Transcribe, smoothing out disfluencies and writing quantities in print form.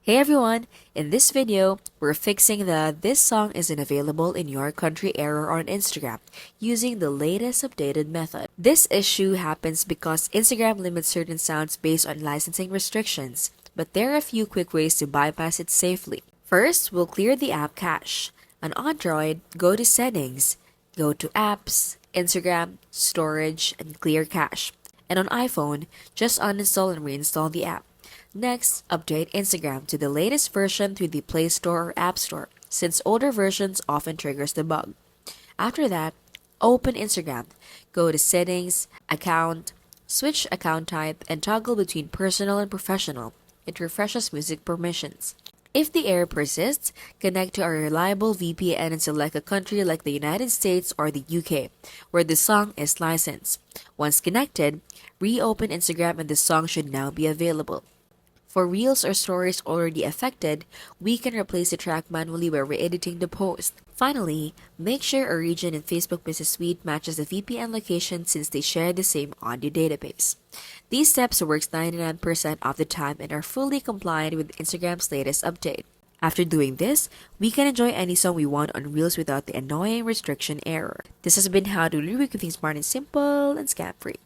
Hey everyone! In this video, we're fixing the "this song isn't available in your country" error on Instagram using the latest updated method. This issue happens because Instagram limits certain sounds based on licensing restrictions, but there are a few quick ways to bypass it safely. First, we'll clear the app cache. On Android, go to Settings, go to Apps, Instagram, Storage, and Clear Cache. And on iPhone, just uninstall and reinstall the app. Next, update Instagram to the latest version through the Play Store or App Store, since older versions often triggers the bug. After that, open Instagram, go to Settings, Account, switch account type, and toggle between personal and professional. It refreshes music permissions. If the error persists, connect to a reliable VPN and select a country like the United States or the UK, where the song is licensed. Once connected, reopen Instagram and the song should now be available. For reels or stories already affected, we can replace the track manually by re-editing the post. Finally, make sure a region in Facebook Business Suite matches the VPN location since they share the same audio database. These steps work 99% of the time and are fully compliant with Instagram's latest update. After doing this, we can enjoy any song we want on Reels without the annoying restriction error. This has been How to Lyric with Smart and Simple and Scam Free.